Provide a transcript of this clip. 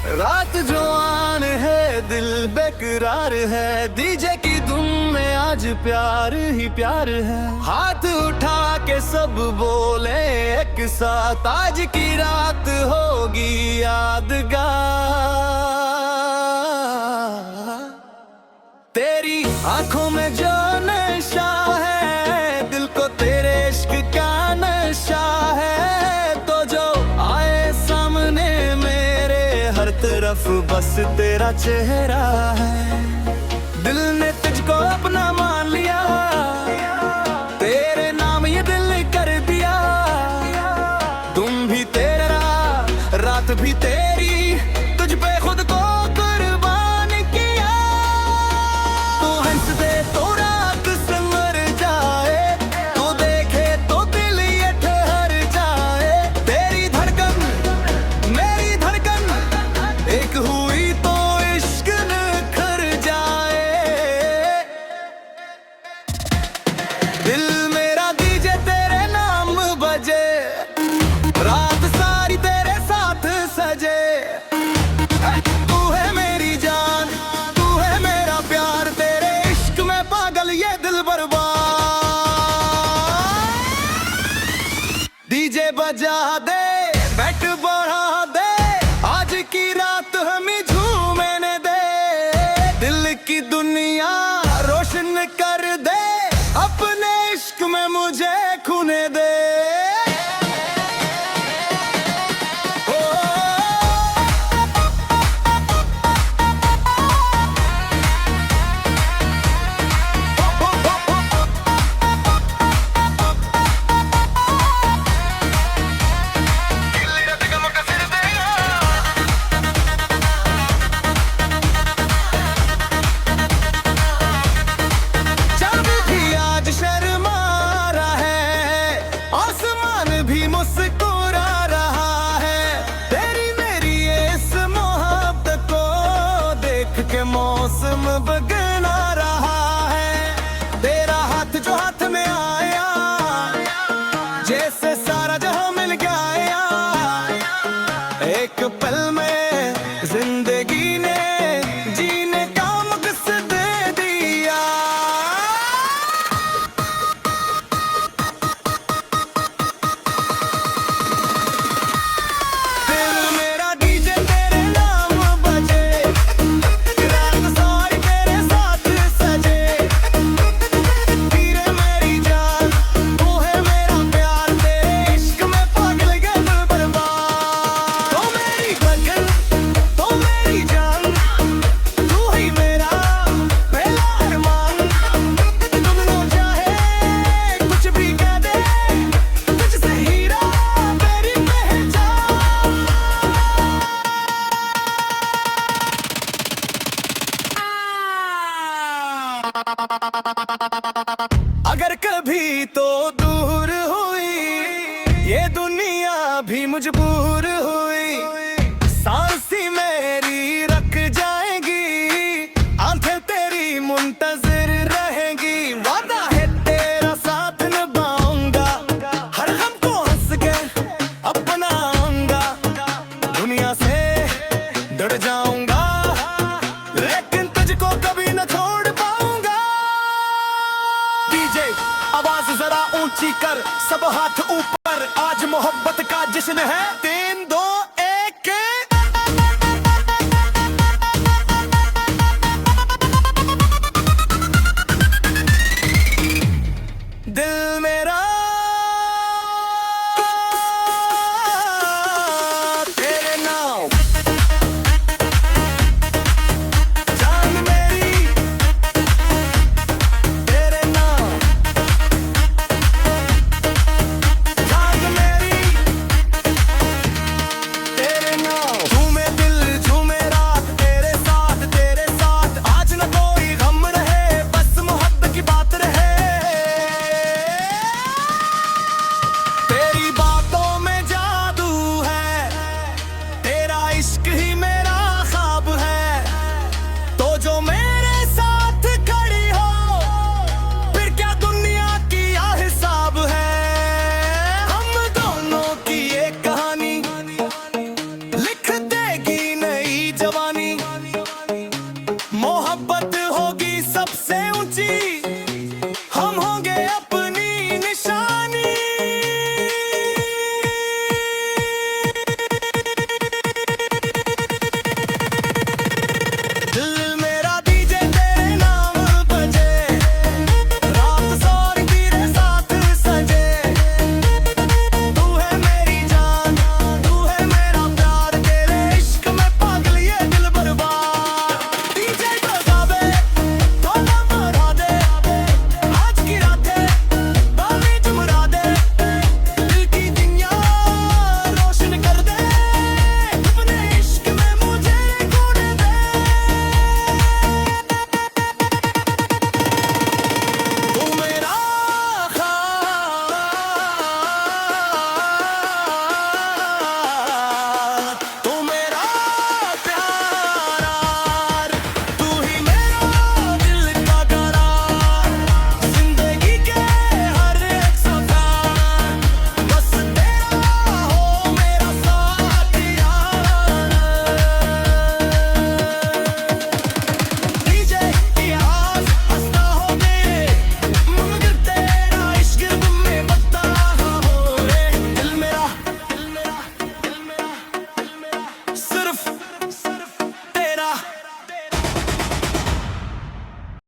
रात जो आन है दिल बेकरार है, डीजे की धुन में आज प्यार ही प्यार है। हाथ उठा के सब बोले एक साथ, आज की रात होगी यादगार। तेरी आंखों में जो नशा है, दिल को तेरे इश्क का नशा है, तो जो आए सामने मेरे हर तरफ बस तेरा चेहरा है। दिल ने तुझको अपना मान लिया, तेरे नाम ये दिल कर दिया। तुम भी तेरा रात भी तेरी, तुझ पे खुद को कुर्बान किया। तू हंस दे तो रात संवर जाए, तू देखे तो दिल ये ठहर जाए। तेरी धड़कन मेरी धड़कन एक हुई तो इश्क निखर जाए। दिल मेरा डीजे तेरे नाम बजे, रात सारी तेरे साथ सजे। तू है मेरी जान, तू है मेरा प्यार, तेरे इश्क में पागल ये दिल बर्बाद। डीजे बजा दे, बैठ बढ़ा दे, आज की रात हमें झूमने दे। दिल की दुनिया रोशन कर दे, अपने इश्क में मुझे खूने दे। चांद भी आज शर्मा रहा है, आसमान भी मुस्कुरा रहा है। तेरी मेरी इस मोहब्बत को देख के मौसम बगना रहा है। तेरा हाथ जो हाथ में आया, जैसे सारा जहां मिल गया। एक पल में जिंदगी ने जीने का मकसद दे दिया। दिल मेरा डीजे तेरे नाम बजे, रात सारी तेरे साथ सजे। हीरे मेरी जान, तू है मेरा प्यार, तेरे इश्क में पागल ये दिल बर्बाद। तो मेरी बगल, तो मेरी जान, तू ही मेरा पहला अरमान। तुम जो चाहे कुछ भी कह दे, तुझसे हीरा मेरी पहचान। अगर कभी तो दूर हुई ये दुनिया भी मजबूर हुई, सांसी मेरी रख जाएगी, आंखें तेरी मुंतजिर रहेंगी। वादा है तेरा साथ निभाऊंगा, हर गम को हंस के अपनाऊंगा। दुनिया से डर जाऊंगा, लेकिन तुझको कभी न छोड़ पाऊंगा। डीजे आवाज जरा ऊंची कर, सब हाथ ऊपर, आज मोहब्बत का जश्न है। 3 2